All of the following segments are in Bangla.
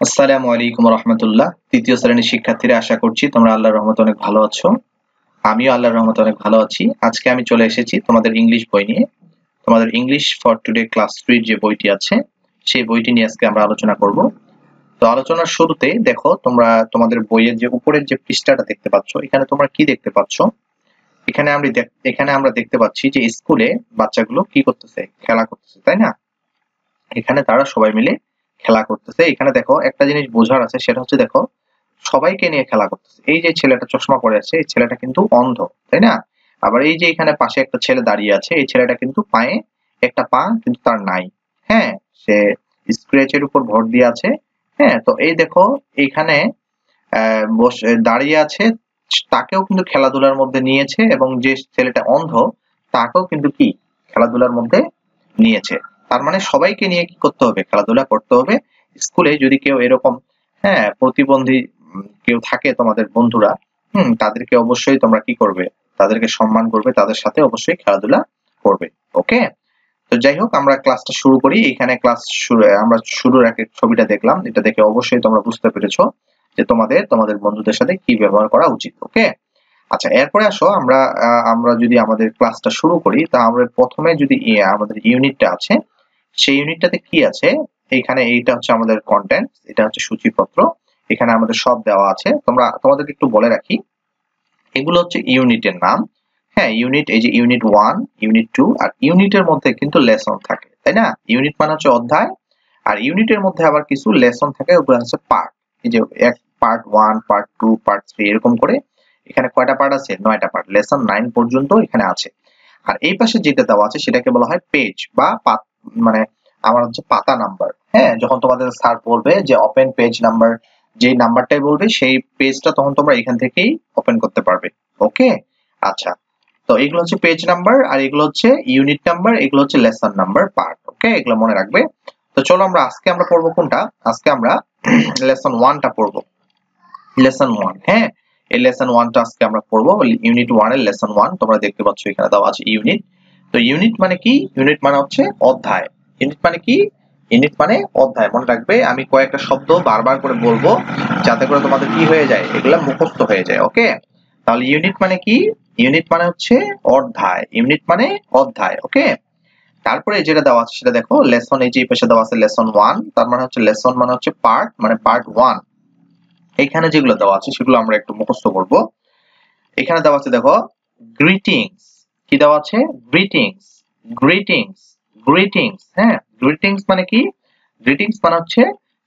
আসসালামু আলাইকুম রহমতুল্লাহ। তৃতীয় শ্রেণীর শিক্ষার্থীরা, আশা করছি তোমরা আল্লাহর রহমতে অনেক ভালো আছো। আমিও আল্লাহর রহমতে অনেক ভালো আছি। আজকে আমি চলে এসেছি তোমাদের ইংলিশ বই নিয়ে। তোমাদের ইংলিশ ফর টুডে ক্লাস 3 যে বইটি আছে সেই বইটি নিয়ে আজকে আমরা আলোচনা করব। তো আলোচনার শুরুতে দেখো, তোমরা তোমাদের বইয়ের যে উপরের যে পৃষ্ঠাটা দেখতে পাচ্ছ, এখানে তোমরা কি দেখতে পাচ্ছ? এখানে আমরা দেখতে পাচ্ছি যে স্কুলে বাচ্চাগুলো কি করতেছে, খেলা করতেছে, তাই না? এখানে তারা সবাই মিলে খেলা করতেছে। এখানে দেখো একটা জিনিস বোঝার আছে, সেটা হচ্ছে দেখো সবাইকে নিয়ে খেলা করতেছে। এই যে ছেলেটা চশমা পরে আছে, এই ছেলেটা কিন্তু অন্ধ, তাই না? আবার এই যে এখানে পাশে একটা ছেলে দাঁড়িয়ে আছে, এই ছেলেটা কিন্তু পায়ে একটা পা কিন্তু তার নাই। হ্যাঁ, সে স্ক্র্যাচের উপর ভর দিয়ে আছে। হ্যাঁ, তো এই দেখো এখানে বসে দাঁড়িয়ে আছে, তাকেও কিন্তু খেলাধুলার মধ্যে নিয়েছে, এবং যে ছেলেটা অন্ধ তাকেও কিন্তু কি খেলাধুলার মধ্যে নিয়েছে। তার মানে সবাইকে নিয়ে কি করতে হবে? খেলাধুলা করতে হবে। স্কুলে যদি কেউ এরকম প্রতিবন্ধী কেউ থাকে তোমাদের বন্ধুরা, তাদেরকে অবশ্যই তোমরা কি করবে? তাদেরকে সম্মান করবে, তাদের সাথে অবশ্যই খেলাধুলা করবে। ওকে, তো যাই হোক, আমরা ক্লাসটা শুরু করি। এখানে আমরা শুরুর আগে ছবিটা দেখলাম, এটা দেখে অবশ্যই তোমরা বুঝতে পেরেছো যে তোমাদের বন্ধুদের সাথে কি ব্যবহার করা উচিত। ওকে, আচ্ছা, এরপরে আসো আমরা যদি আমাদের ক্লাসটা শুরু করি, তা আমরা প্রথমে যদি আমাদের ইউনিটটা আছে, সেই ইউনিটটাতে কি আছে? এখানে এইটা হচ্ছে আমাদের কন্টেন্ট, এটা হচ্ছে সূচিপত্র। এখানে আমাদের সব দেওয়া আছে। তোমাদেরকে একটু বলে রাখি, এগুলো হচ্ছে ইউনিটের নাম। হ্যাঁ, ইউনিট, এই যে ইউনিট 1, ইউনিট 2, আর ইউনিটের মধ্যে কিন্তু লেসন থাকে, তাই না? ইউনিট মানে হচ্ছে অধ্যায়, আর ইউনিটের মধ্যে আবার কিছু লেসন থাকে, ওগুলো হচ্ছে পার্ট। এই যে পার্ট 1, পার্ট 2, পার্ট 3, এরকম করে এখানে কয়টা পার্ট আছে? 9টা পার্ট। লেসন 9 পর্যন্ত এখানে আছে। আর এই পাশে যেটা দেওয়া আছে সেটাকে বলা হয় পেজ বা মানে আমার হচ্ছে পাতা নাম্বার। হ্যাঁ, যখন তোমাদের স্যার বলবে যে ওপেন পেজ নাম্বার, যেই নাম্বারটাই বলবে সেই পেজটা তখন তোমরা এখান থেকেই ওপেন করতে পারবে। ওকে, আচ্ছা, তো এগুলো হচ্ছে পেজ নাম্বার, আর এগুলো হচ্ছে ইউনিট নাম্বার, এগুলো হচ্ছে লেসন নাম্বার পার্ট। ওকে, এগুলো মনে রাখবে। তো চলো আজকে আমরা পড়বো কোনটা? আজকে আমরা লেসন 1টা পড়বো। লেসন 1, হ্যাঁ, এই লেসন 1টা আজকে আমরা পড়বো। ইউনিট 1 এর লেসন 1 তোমরা দেখতে পাচ্ছ, এখানে দেওয়া আছে ইউনিট। তো ইউনিট মানে কি? ইউনিট মানে হচ্ছে অধ্যায়। ইউনিট মানে কি? ইউনিট মানে অধ্যায়। মনে রাখবে, আমি কয়েকটা শব্দ বারবার করে বলবো যাতে করে তোমাদের কি হয়ে যায়, এগুলা মুখস্থ হয়ে যায়। ওকে, তাহলে ইউনিট মানে কি? ইউনিট মানে হচ্ছে অধ্যায়। ইউনিট মানে অধ্যায়। ওকে, তারপরে যেটা দেওয়া আছে সেটা দেখো, লেসন, এই যে পাশে দেওয়া আছে লেসন 1, তার মানে হচ্ছে লেসন মানে হচ্ছে পার্ট, মানে পার্ট 1। এখানে যেগুলো দেওয়া আছে সেগুলো আমরা একটু মুখস্থ করব। এখানে দেওয়া আছে দেখো, গ্রিটিংস। কি দেওয়া আছে? Greetings, greetings, greetings. হ্যাঁ, গ্রিটিংস মানে কি? গ্রিটিংস মানে হচ্ছে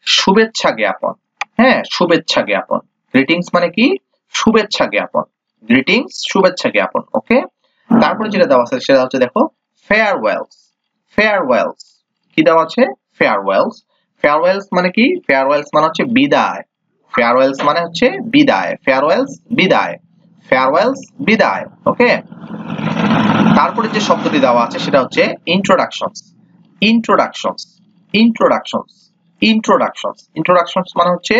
শুভেচ্ছা জ্ঞাপন। হ্যাঁ, শুভেচ্ছা জ্ঞাপন। গ্রিটিংস মানে কি? শুভেচ্ছা জ্ঞাপন। গ্রিটিংস, শুভেচ্ছা জ্ঞাপন। ওকে, তারপরে যেটা দেওয়া আছে সেটা হচ্ছে দেখো, ফেয়ারওয়েলস। ফেয়ারওয়েলস, কি দেওয়া আছে? ফেয়ারওয়েলস। ফেয়ারওয়েলস মানে কি? ফেয়ারওয়েলস মানে হচ্ছে বিদায়। ফেয়ারওয়েলস মানে হচ্ছে বিদায়। ফেয়ারওয়েলস, বিদায়। ফেয়ারওয়েলস, বিদায়। ওকে, তারপরে যে শব্দটি দেওয়া আছে সেটা হচ্ছে introductions. Introductions, introductions, introductions. Introductions মানে হচ্ছে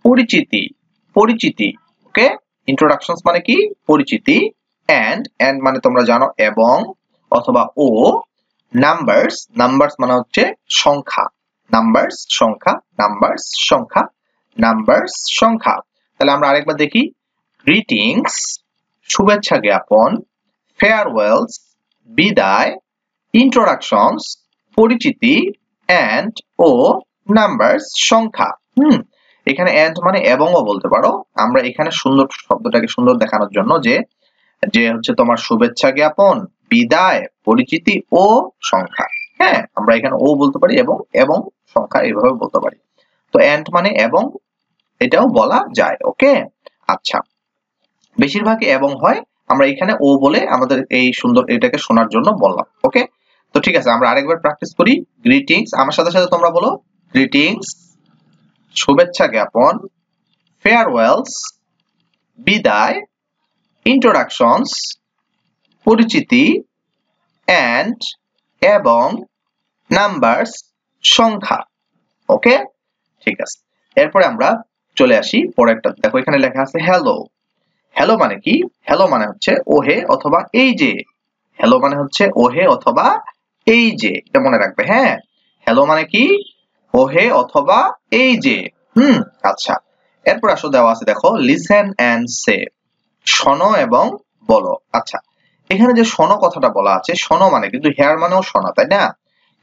পরিচিতি, পরিচিতি। ওকে, ইন্ট্রোডাকশনস মানে কি? পরিচিতি। এন্ড মানে তোমরা জানো এবং অথবা ও। নাম্বারস, নাম্বারস মানে হচ্ছে সংখ্যা। নাম্বারস, সংখ্যা। নাম্বারস, সংখ্যা। নাম্বারস, সংখ্যা। তাহলে আমরা আরেকবার দেখি, গ্রিটিংস, শুভেচ্ছা জ্ঞাপন, ফেয়ারওয়েলস, বিদায়, ইন্ট্রোডাকশনস, পরিচিতি, এন্ড ও নাম্বারস, সংখ্যা। এখানে এন্ড মানে এবংও বলতে পারো। আমরা এখানে সুন্দর শব্দটাকে সুন্দর দেখানোর জন্য যে হচ্ছে তোমার শুভেচ্ছা জ্ঞাপন, বিদায়, পরিচিতি ও সংখ্যা। হ্যাঁ, আমরা এখানে ও বলতে পারি এবং সংখ্যা এইভাবে বলতে পারি। তো এন্ড মানে এবং, এটাও বলা যায়। ওকে, আচ্ছা, বেশিরভাগই এবং হয়। আমরা এখানে ও বলে আমাদের এই সুন্দর এটাকে শোনার জন্য বললাম। ওকে, তো ঠিক আছে, আমরা আরেকবার প্র্যাকটিস করি। গ্রিটিংস, আমার সাথে সাথে তোমরা বলো, গ্রিটিংস, শুভেচ্ছা জ্ঞাপন, ফেয়ারওয়েলস, বিদায়, ইন্ট্রোডাকশনস, পরিচিতি, এন্ড এবং নাম্বারস, সংখ্যা। ওকে, ঠিক আছে। এরপরে আমরা চলে আসি পরেরটা। দেখো এখানে লেখা আছে হ্যালো। হ্যালো মানে কি? হ্যালো মানে হচ্ছে ওহে অথবা এই যে। হ্যালো মানে হচ্ছে ওহে অথবা এই যে, এটা মনে রাখবে। হ্যাঁ, হ্যালো মানে কি? ওহে অথবা এই যে। আচ্ছা, এরপর আসো দেওয়া আছে দেখো লিসেন এন্ড সে, শোনো এবং বলো। আচ্ছা, এখানে যে শোনো কথাটা বলা আছে, শোনো মানে কিন্তু হেয়ার মানেও শোনা, তাই না?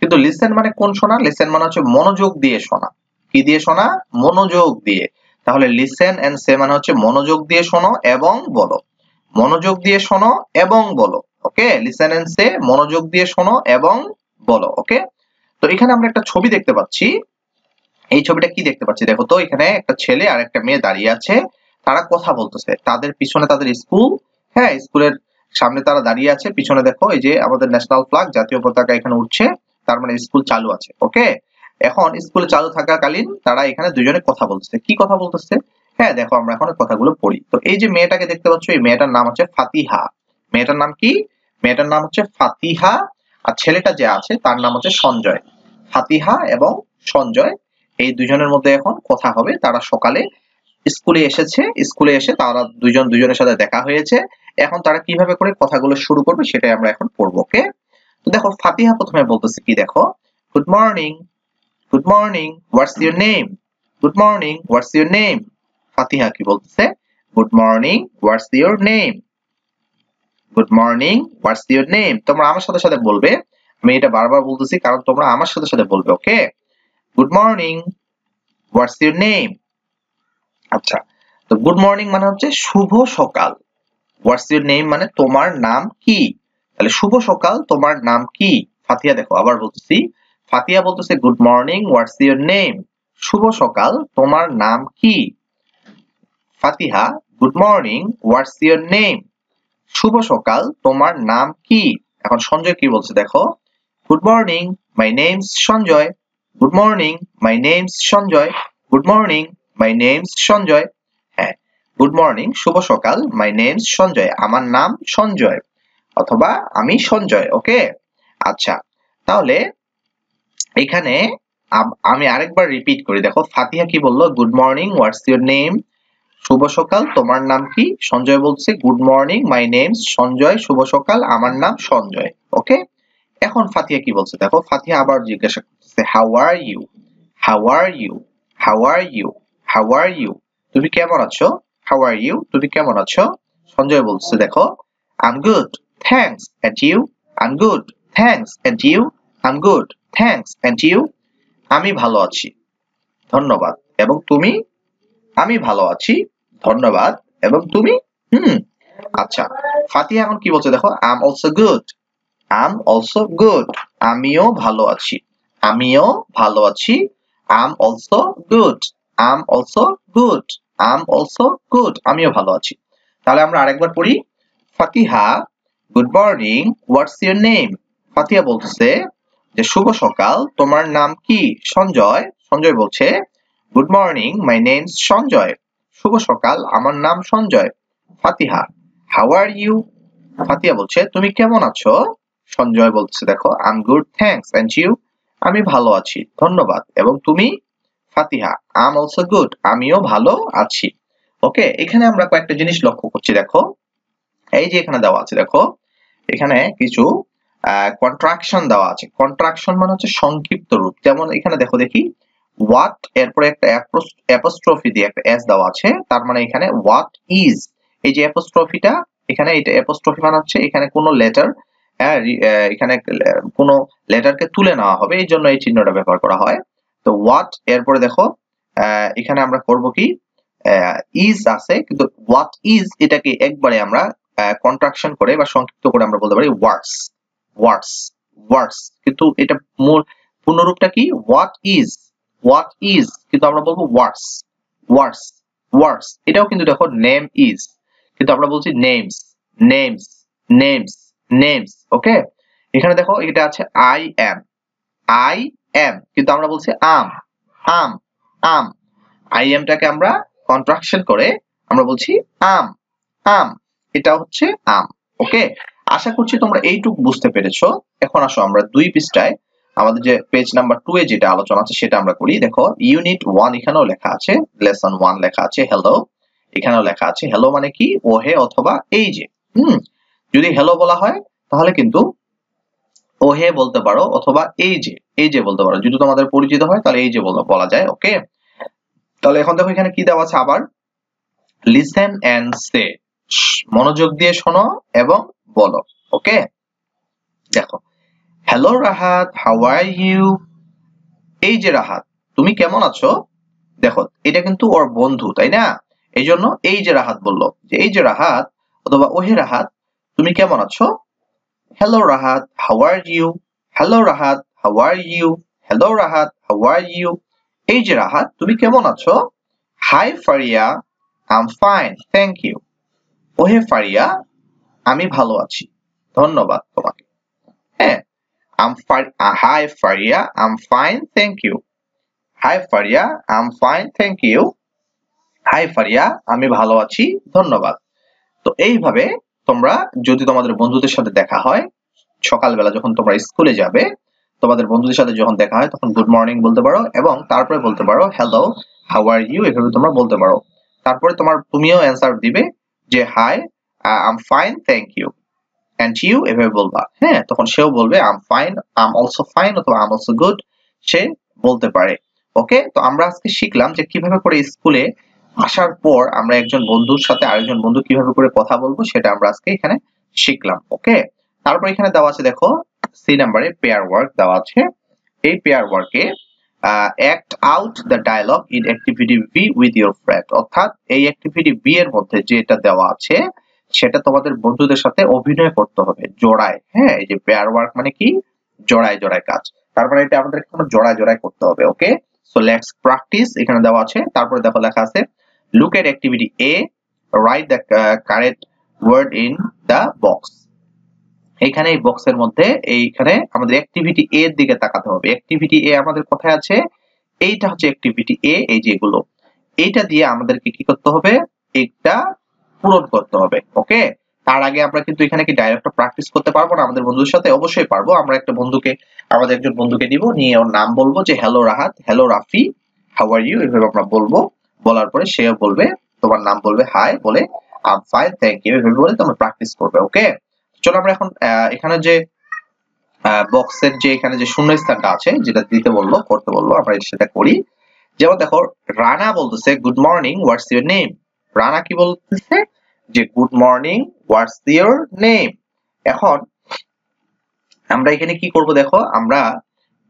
কিন্তু লিসেন মানে কোন শোনা? লিসেন মানে হচ্ছে মনোযোগ দিয়ে শোনা। কি দিয়ে শোনা? মনোযোগ দিয়ে। তাহলে লিসেন এন্ড সে মানে হচ্ছে মনোযোগ দিয়ে শোনো এবং বলো। মনোযোগ দিয়ে শোনো এবং বলো। ওকে, লিসেন এন্ড সে, মনোযোগ দিয়ে শোনো এবং বলো। ওকে, তো এখানে আমরা একটা ছবি দেখতে পাচ্ছি। এই ছবিটা কি দেখতে পাচ্ছি দেখো তো, এখানে একটা ছেলে আর একটা মেয়ে দাঁড়িয়ে আছে, তারা কথা বলতেছে, তাদের পিছনে তাদের স্কুল, হ্যাঁ স্কুলের সামনে তারা দাঁড়িয়ে আছে, পিছনে দেখো এই যে আমাদের ন্যাশনাল ফ্ল্যাগ, জাতীয় পতাকা এখানে উঠছে, তার মানে স্কুল চালু আছে। ওকে, এখন স্কুল চালু থাকাকালীন তারা এখানে দুজনে কথা বলতেছে। কি কথা বলতেছে? হ্যাঁ দেখো আমরা এখন কথাগুলো পড়ি। তো এই যে মেয়েটাকে দেখতে পাচ্ছ, এই মেয়েটার নাম হচ্ছে ফাতিহা। মেয়েটার নাম কি? মেয়েটার নাম হচ্ছে ফাতিহা। আর ছেলেটা যে আছে তার নাম হচ্ছে সঞ্জয়। ফাতিহা এবং সঞ্জয়, এই দুজনের মধ্যে এখন কথা হবে। তারা সকালে স্কুলে এসেছে, স্কুলে এসে তারা দুজন দুজনের সাথে দেখা হয়েছে। এখন তারা কিভাবে করে কথাগুলো শুরু করবে সেটাই আমরা এখন পড়বো। ওকে, তো দেখো ফাতিহা প্রথমে বলতেছে কি দেখো, good morning, good morning, what's your name, good morning, what's your name. Fatiha কি বলতেছে? Good morning, what's your name, good morning, what's your name. তোমরা আমার সাথে সাথে বলবে, আমি এটা বারবার বলতেছি কারণ তোমরা আমার সাথে সাথে বলবে। Okay, good morning, what's your name. আচ্ছা, তো গুড মর্নিং মানে হচ্ছে শুভ সকাল। হোয়াটস ইউর নেম মানে তোমার নাম কি। তাহলে শুভ সকাল, তোমার নাম কি? ফাতিহা দেখো আবার বলতেছি, ফাতিহা বলতেছে good morning, what's your name, শুভ সকাল, তোমার নাম কি? Fatiha, good morning, what's your name, শুভ সকাল, তোমার নাম কি? এখন সঞ্জয় কি বলছে দেখো, good morning, my name's Sanjay, good morning, my name's Sanjay, good morning, my name's Sanjay. হ্যাঁ, গুড মর্নিং, শুভ সকাল, মাই নেমস সঞ্জয়, আমার নাম সঞ্জয়, অথবা আমি সঞ্জয়। ওকে, আচ্ছা, তাহলে এখানে আমি আরেকবার রিপিট করি। দেখো ফাতিহা কি বললো, good morning, what's your name, শুভ সকাল, তোমার নাম কি? সঞ্জয় বলছে good morning, my name's Sanjay, শুভ সকাল, আমার নাম সঞ্জয়। ওকে, এখন ফাতিহা কি বলছে দেখো, ফাতিহা আবার জিজ্ঞাসা করতেছে how are you, how are you, how are you, how are you, তুমি কেমন আছো? হাউ আর ইউ, তুমি কেমন আছো? সঞ্জয় বলছে দেখো, I am good, thanks, and you? I am good, thanks, and you? I am good, thanks, and you? আমি ভালো আছি, ধন্যবাদ, এবং তুমি? আমি ভালো আছি, ধন্যবাদ, এবং তুমি? আচ্ছা, ফাতিহা এখন কি বলছে দেখো, I am also good, I am also good, আমিও ভালো আছি, আমিও ভালো আছি, I am also good, I am also good, I am also good, আমিও ভালো আছি। তাহলে আমরা আরেকবার পড়ি। Fatiha, good morning, what's your name. Fatiha বলতেছে যে শুভ সকাল, তোমার নাম কি? সঞ্জয়, সঞ্জয় বলছে good morning, my name Sanjay, শুভ সকাল, আমার নাম Sanjay. Fatiha, how are you? Fatiha বলছে তুমি কেমন আছো? সঞ্জয় বলছে দেখো, I am good, thanks, and you? আমি ভালো আছি, ধন্যবাদ, এবং তুমি? Fatiha, I am also good, আমিও ভালো আছি। ওকে, এখানে আমরা কয়েকটা জিনিস লক্ষ্য করছি। দেখো এই যে এখানে দেওয়া আছে, দেখো এখানে কিছু কন্ট্রাকশন দেওয়া আছে। কন্ট্রাকশন মানে হচ্ছে সংক্ষিপ্ত রূপ। যেমন এখানে দেখো দেখি, হোয়াট, এরপরে একটা অ্যাপোস্ট্রফি দিয়ে একটা এস দেওয়া আছে, তার মানে এখানে হোয়াট ইজ। এই যে অ্যাপোস্ট্রফিটা, এখানে এটা অ্যাপোস্ট্রফি মানে হচ্ছে এখানে কোনো লেটার, এখানে কোনো লেটারকে তুলে নেওয়া হবে, এই জন্য এই চিহ্নটা ব্যবহার করা হয়। তো হোয়াট, এরপরে দেখো এখানে আমরা করব কি, ইজ আছে, কিন্তু হোয়াট ইজ এটাকে একবারে আমরা কন্ট্রাকশন করে বা সংক্ষিপ্ত করে আমরা বলতে পারি ওয়ার্ডস, ওয়ার্ডস, ওয়ার্ডস, কিন্তু এটা মূল পূর্ণরূপটা কি, হোয়াট ইজ, হোয়াট ইজ, কিন্তু আমরা বলবো ওয়ার্ডস, ওয়ার্ডস, ওয়ার্ডস। এটাও কিন্তু দেখো নেম ইজ, কিন্তু আমরা বলছি নেমস, নেমস, নেমস, নেমস। ওকে, এখানে দেখো এটা আছে আই এম, আই এম, কিন্তু আমরা বলছি আম, আম, আম। আই এমটাকে আমরা কন্ট্রাকশন করে আমরা বলছি আম, আম, এটা হচ্ছে আম। ওকে, আশা করছি তোমরা এইটুকু বুঝতে পেরেছো। এখন আসো আমরা 2 পৃষ্ঠায় আমাদের যে পেজ নাম্বার 2 এ যেটা আলোচনা আছে সেটা আমরা করি। দেখো ইউনিট 1 এখানেও লেখা আছে, লেসন 1 লেখা আছে হ্যালো, এখানেও লেখা আছে হ্যালো মানে কি, ও হে অথবা এই যে। যদি হ্যালো বলা হয় তাহলে কিন্তু ও হে বলতে পারো, অথবা এই যে, এই যে বলতে পারো। যদি তোমাদের পরিচিত হয় তাহলে এই যে বলা যায়। ওকে, তাহলে এখন দেখো এখানে কি দেওয়া আছে আবার, লিসেন এন্ড সে, মনোযোগ দিয়ে শোনো এবং বলো। ওকে, দেখো hello Rahat, how are you. এই যে রাহাত, তুমি কেমন আছো? দেখো এটা কিন্তু ওর বন্ধু, তাই না? এই জন্য এই যে রাহাত বললো যে এই যে রাহাত অথবা ওহে রাহাত, তুমি কেমন আছো? Hello Rahat, how are you. Hello Rahat, how are you. Hello Rahat, how are you. এই যে রাহাত, তুমি কেমন আছো? Hi Faria, I am fine, thank you. ওহে ফারিয়া, আমি ভালো আছি, ধন্যবাদ তোমাকে। হ্যাঁ, hi Faria, I am fine, thank you. Hi Faria, I am fine, thank you. Hi Faria, আমি ভালো আছি, ধন্যবাদ। তো এইভাবে তোমরা যদি তোমাদের বন্ধুদের সাথে দেখা হয়, সকালবেলা যখন তোমরা স্কুলে যাবে, তোমাদের বন্ধুদের সাথে যখন দেখা হয় তখন গুড মর্নিং বলতে পারো এবং তারপরে বলতে পারো হ্যালো, হাউ আর ইউ, এভাবে তোমরা বলতে পারো। তারপরে তুমিও অ্যান্সার দিবে যে hi, I am fine, thank you, and you, এভাবে বলবা। হ্যাঁ, তখন সেও বলবে I am fine, I am also fine অথবা আই এম অলসো গুড, সে বলতে পারে। ওকে, তো আমরা আজকে শিখলাম যে কিভাবে করে স্কুলে আসার পর আমরা একজন বন্ধুর সাথে আরেকজন বন্ধু কিভাবে করে কথা বলবো সেটা আমরা আজকে এখানে শিখলাম। ওকে, তারপর এখানে দেওয়া আছে দেখো সি নাম্বারে পেয়ার ওয়ার্ক দেওয়া আছে। এই পেয়ার ওয়ার্কে act out the dialogue in activity B with your friend, অর্থাৎ এই অ্যাক্টিভিটি বি এর মধ্যে যেটা দেওয়া আছে সেটা তোমাদের বন্ধুদের সাথে অভিনয় করতে হবে জোড়ায়। হ্যাঁ, এই যে পেয়ার ওয়ার্ক মানে কি, জোড়ায় জোড়ায় কাজ, তারপরে এটা আমাদের জোড়ায় জোড়ায় করতে হবে। ওকে, সো লেটস প্র্যাকটিস, এখানে দেওয়া আছে। তারপরে দেখো লেখা আছে look at activity A, write the correct word in the box. এখানে এই বক্সের মধ্যে এইখানে আমাদের অ্যাক্টিভিটি এ এর দিকে তাকাতে হবে। অ্যাক্টিভিটি এ আমাদের কোথায় আছে? এইটা হচ্ছে অ্যাক্টিভিটি এ, এই যে এগুলো, এইটা দিয়ে আমাদেরকে কি করতে হবে, একটা পূরণ করতে হবে। ওকে, তার আগে আমরা কিন্তু এখানে কি ডাইরেক্ট প্র্যাকটিস করতে পারবো না আমাদের বন্ধুদের সাথে? অবশ্যই পারবো। আমরা আমাদের একজন বন্ধুকে দিব, নিয়ে ওর নাম বলবো যে hello Rahat, hello Rafi, how are you, এভাবে আমরা বলবো। বলার পরে সেও বলবে, তোমার নাম বলবে হাই, বলে I am fine, thank you, এভাবে বলে তোমরা প্র্যাকটিস করবে। ওকে, চলো আমরা এখন এখানে যে বক্সের যে এখানে যে শূন্যস্থানটা আছে যেটা দিতে বললো, করতে বললো, আমরা সেটা করি। যেমন দেখো রানা বলতেছে good morning, what's your name. Rana কি বলতেছে যে good morning, what's your name. এখন আমরা এখানে কি করব, দেখো আমরা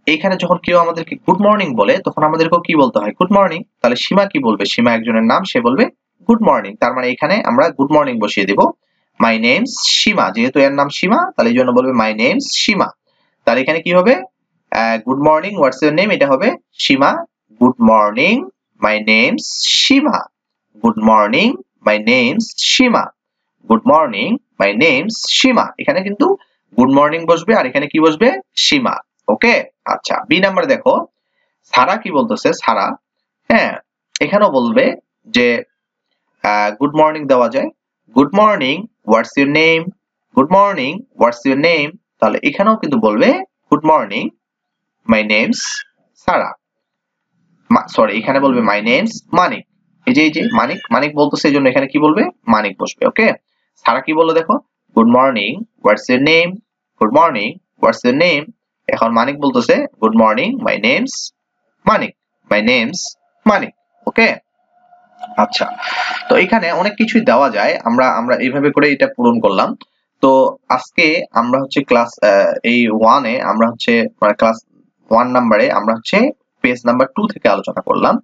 এখানে যখন কেউ আমাদেরকে গুড মর্নিং বলে তখন আমাদেরকে কি বলতে হয়, গুড মর্নিং। তাহলে সীমা কি বলবে, সীমা একজনের নাম, সে বলবে গুড মর্নিং। তার মানে এখানে আমরা গুড মর্নিং বসিয়ে দেব। মাই নেমস সীমা, যেহেতু এর নাম সীমা তাহলে এই জন্য বলবে মাই নেমস সীমা। তাহলে এখানে কি হবে, good morning, what's your name, এটা হবে Seema, good morning, my name's Seema. Good morning, my name's Seema. Good morning, my name's Seema. এখানে কিন্তু গুড মর্নিং বসবে আর এখানে কি বসবে, সীমা। ওকে, আচ্ছা বি নাম্বার দেখো সারা কি বলতেছে, সারা, হ্যাঁ এখানেও বলবে যে গুড মর্নিং দেওয়া যায়, good morning, what's your name. Good morning, what's your name. তাহলে এখানেও কিন্তু বলবে good morning, my name's Sara. Sorry, এখানে বলবে মাই নেমস মানিক। এই যে মানিক, মানিক বলতেছে এই জন্য এখানে কি বলবে, মানিক বসবে। ওকে, সারা কি বললো দেখো, good morning, what's your name. Good morning, what's your name. এখন মানিক বলতেছে good morning, my name's Manik. My name's Manik. Okay, আচ্ছা, তো এখানে অনেক কিছুই দেওয়া যায়, আমরা এইভাবে করে এটা পূরণ করলাম। তো আজকে আমরা হচ্ছে ক্লাস এই 1 এ আমরা হচ্ছে মানে ক্লাস 1 নম্বরে আমরা হচ্ছে পেজ নাম্বার 2 থেকে আলোচনা করলাম।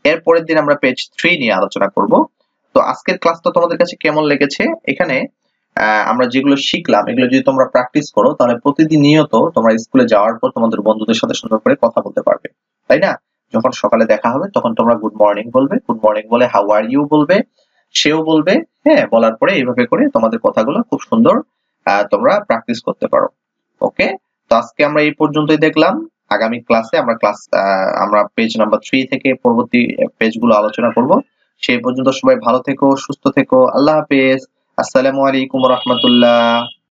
এর পরের দিন আমরা পেজ 3 নিয়ে আলোচনা করব। তো আজকের ক্লাসটা তোমাদের কাছে কেমন লেগেছে? এখানে আমরা যেগুলো শিখলাম এগুলো যদি তোমরা প্র্যাকটিস করো তাহলে প্রতিদিন নিয়ত তোমরা স্কুলে যাওয়ার পর তোমাদের বন্ধুদের সাথে সুন্দর করে কথা বলতে পারবে, তাই না? যখন সকালে দেখা হবে তখন তোমরা গুড মর্নিং বলবে, গুড মর্নিং বলে হাউ আর ইউ বলবে, সেও বলবে। হ্যাঁ, বলার পরে এইভাবে করে তোমাদের কথাগুলো খুব সুন্দর তোমরা প্র্যাকটিস করতে পারো। ওকে, তো আজকে আমরা এই পর্যন্তই দেখলাম। আগামী ক্লাসে আমরা পেজ নাম্বার 3 থেকে পরবর্তী পেজগুলো আলোচনা করব। সেই পর্যন্ত সবাই ভালো থেকো, সুস্থ থেকো। আল্লাহ হাফেজ। আসসালামু আলাইকুম ওয়া রাহমাতুল্লাহ।